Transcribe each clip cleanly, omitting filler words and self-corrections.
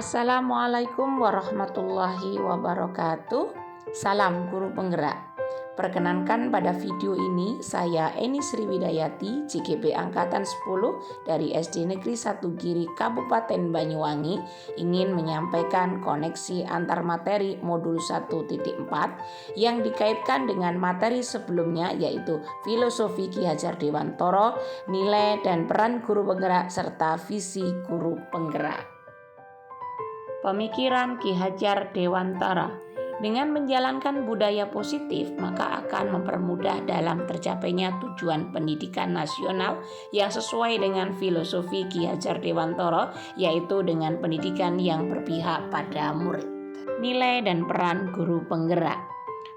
Assalamualaikum warahmatullahi wabarakatuh. Salam guru penggerak. Perkenankan pada video ini saya Eni Sriwidayati, CGP Angkatan 10 dari SD Negeri 1 Giri Kabupaten Banyuwangi ingin menyampaikan koneksi antar materi modul 1.4 yang dikaitkan dengan materi sebelumnya, yaitu filosofi Ki Hajar Dewantara, nilai dan peran guru penggerak serta visi guru penggerak. Pemikiran Ki Hajar Dewantara. Dengan menjalankan budaya positif, maka akan mempermudah dalam tercapainya tujuan pendidikan nasional yang sesuai dengan filosofi Ki Hajar Dewantara, yaitu dengan pendidikan yang berpihak pada murid. Nilai dan peran guru penggerak.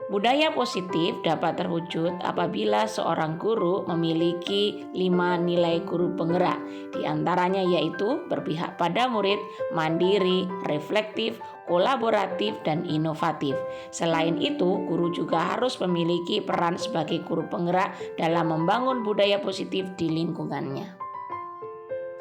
Budaya positif dapat terwujud apabila seorang guru memiliki 5 nilai guru penggerak. Di antaranya yaitu berpihak pada murid, mandiri, reflektif, kolaboratif, dan inovatif. Selain itu, guru juga harus memiliki peran sebagai guru penggerak dalam membangun budaya positif di lingkungannya.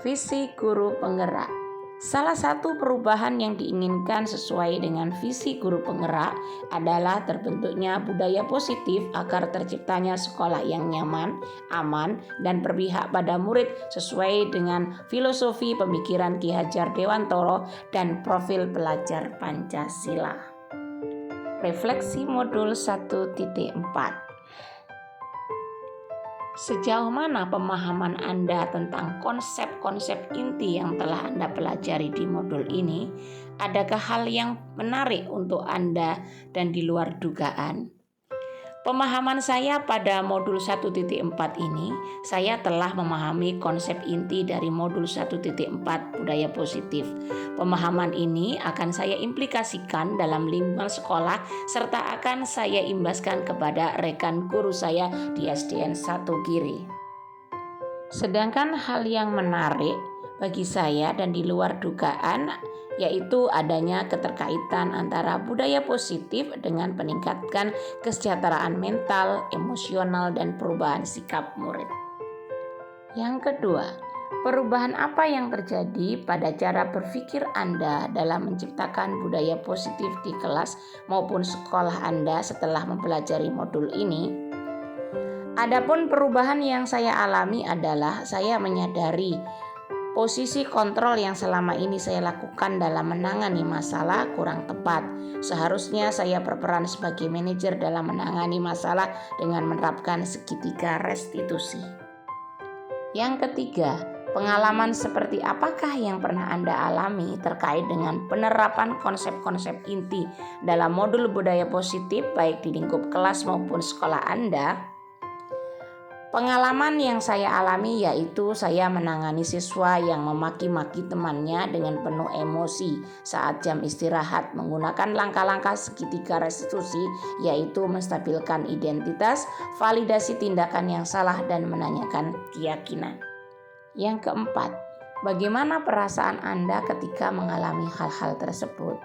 Visi guru penggerak. Salah satu perubahan yang diinginkan sesuai dengan visi guru penggerak adalah terbentuknya budaya positif agar terciptanya sekolah yang nyaman, aman, dan berpihak pada murid sesuai dengan filosofi pemikiran Ki Hajar Dewantara dan profil pelajar Pancasila. Refleksi modul 1.4. Sejauh mana pemahaman Anda tentang konsep-konsep inti yang telah Anda pelajari di modul ini? Adakah hal yang menarik untuk Anda dan di luar dugaan? Pemahaman saya pada modul 1.4 ini, saya telah memahami konsep inti dari modul 1.4 budaya positif. Pemahaman ini akan saya implikasikan dalam lingkungan sekolah serta akan saya imbaskan kepada rekan guru saya di SDN 1 Giri. Sedangkan hal yang menarik bagi saya dan di luar dugaan yaitu adanya keterkaitan antara budaya positif dengan peningkatkan kesejahteraan mental, emosional, dan perubahan sikap murid. Yang kedua, perubahan apa yang terjadi pada cara berpikir Anda dalam menciptakan budaya positif di kelas maupun sekolah Anda setelah mempelajari modul ini? Adapun perubahan yang saya alami adalah saya menyadari posisi kontrol yang selama ini saya lakukan dalam menangani masalah kurang tepat. Seharusnya saya berperan sebagai manajer dalam menangani masalah dengan menerapkan segitiga restitusi. Yang ketiga, pengalaman seperti apakah yang pernah Anda alami terkait dengan penerapan konsep-konsep inti dalam modul budaya positif baik di lingkup kelas maupun sekolah Anda? Pengalaman yang saya alami yaitu saya menangani siswa yang memaki-maki temannya dengan penuh emosi saat jam istirahat menggunakan langkah-langkah segitiga restitusi, yaitu menstabilkan identitas, validasi tindakan yang salah, dan menanyakan keyakinan. Yang keempat, bagaimana perasaan Anda ketika mengalami hal-hal tersebut?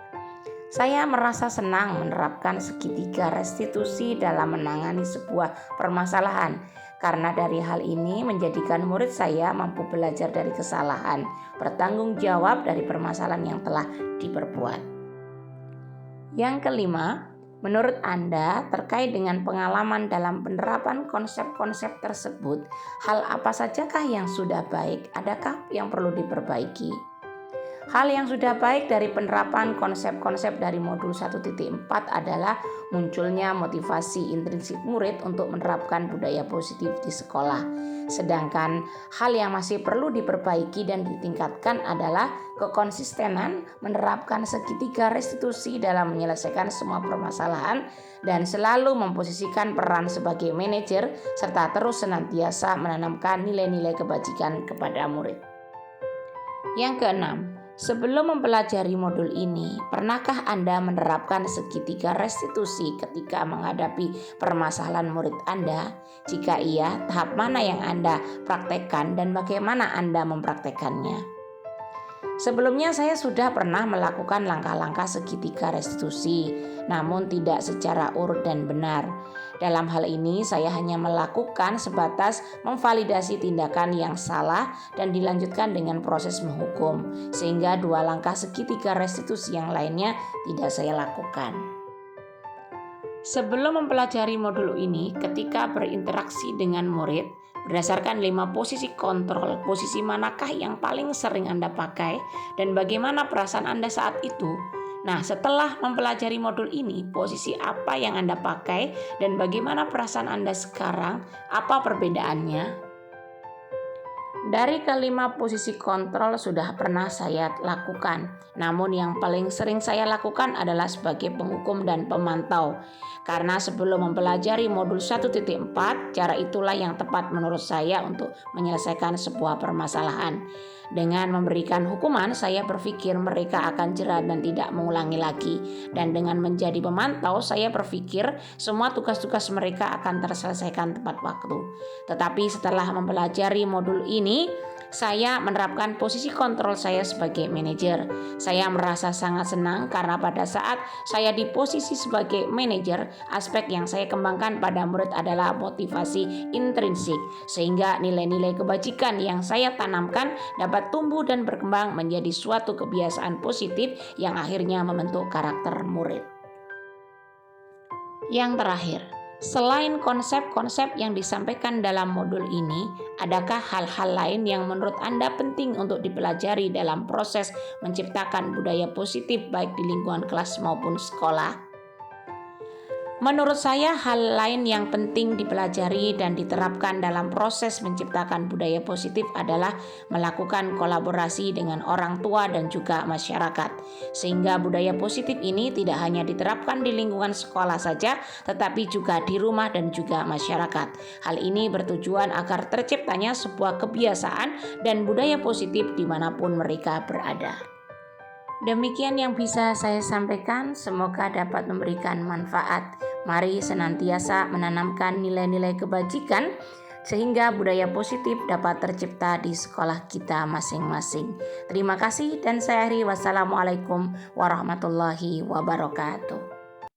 Saya merasa senang menerapkan segitiga restitusi dalam menangani sebuah permasalahan, karena dari hal ini menjadikan murid saya mampu belajar dari kesalahan, bertanggung jawab dari permasalahan yang telah diperbuat. Yang kelima, menurut Anda terkait dengan pengalaman dalam penerapan konsep-konsep tersebut, hal apa sajakah yang sudah baik? Adakah yang perlu diperbaiki? Hal yang sudah baik dari penerapan konsep-konsep dari modul 1.4 adalah munculnya motivasi intrinsik murid untuk menerapkan budaya positif di sekolah. Sedangkan hal yang masih perlu diperbaiki dan ditingkatkan adalah kekonsistenan menerapkan segitiga restitusi dalam menyelesaikan semua permasalahan dan selalu memposisikan peran sebagai manajer serta terus senantiasa menanamkan nilai-nilai kebajikan kepada murid. Yang keenam, sebelum mempelajari modul ini, pernahkah Anda menerapkan segitiga restitusi ketika menghadapi permasalahan murid Anda? Jika iya, tahap mana yang Anda praktekkan dan bagaimana Anda mempraktekannya? Sebelumnya saya sudah pernah melakukan langkah-langkah segitiga restitusi, namun tidak secara urut dan benar. Dalam hal ini saya hanya melakukan sebatas memvalidasi tindakan yang salah dan dilanjutkan dengan proses menghukum, sehingga 2 langkah segitiga restitusi yang lainnya tidak saya lakukan. Sebelum mempelajari modul ini, ketika berinteraksi dengan murid, berdasarkan 5 posisi kontrol, posisi manakah yang paling sering Anda pakai dan bagaimana perasaan Anda saat itu? Nah, setelah mempelajari modul ini, posisi apa yang Anda pakai dan bagaimana perasaan Anda sekarang? Apa perbedaannya? Dari kelima posisi kontrol sudah pernah saya lakukan. Namun yang paling sering saya lakukan adalah sebagai penghukum dan pemantau. Karena sebelum mempelajari modul 1.4, cara itulah yang tepat menurut saya untuk menyelesaikan sebuah permasalahan. Dengan memberikan hukuman, saya berpikir mereka akan jerah dan tidak mengulangi lagi. Dan dengan menjadi pemantau, saya berpikir semua tugas-tugas mereka akan terselesaikan tepat waktu. Tetapi setelah mempelajari modul ini, saya menerapkan posisi kontrol saya sebagai manajer. Saya merasa sangat senang karena pada saat saya di posisi sebagai manajer, aspek yang saya kembangkan pada murid adalah motivasi intrinsik, sehingga nilai-nilai kebajikan yang saya tanamkan dapat tumbuh dan berkembang menjadi suatu kebiasaan positif yang akhirnya membentuk karakter murid. Yang terakhir, selain konsep-konsep yang disampaikan dalam modul ini, adakah hal-hal lain yang menurut Anda penting untuk dipelajari dalam proses menciptakan budaya positif baik di lingkungan kelas maupun sekolah? Menurut saya, hal lain yang penting dipelajari dan diterapkan dalam proses menciptakan budaya positif adalah melakukan kolaborasi dengan orang tua dan juga masyarakat. Sehingga budaya positif ini tidak hanya diterapkan di lingkungan sekolah saja, tetapi juga di rumah dan juga masyarakat. Hal ini bertujuan agar terciptanya sebuah kebiasaan dan budaya positif dimanapun mereka berada. Demikian yang bisa saya sampaikan, semoga dapat memberikan manfaat. Mari senantiasa menanamkan nilai-nilai kebajikan sehingga budaya positif dapat tercipta di sekolah kita masing-masing. Terima kasih dan saya akhiri. Wassalamualaikum warahmatullahi wabarakatuh.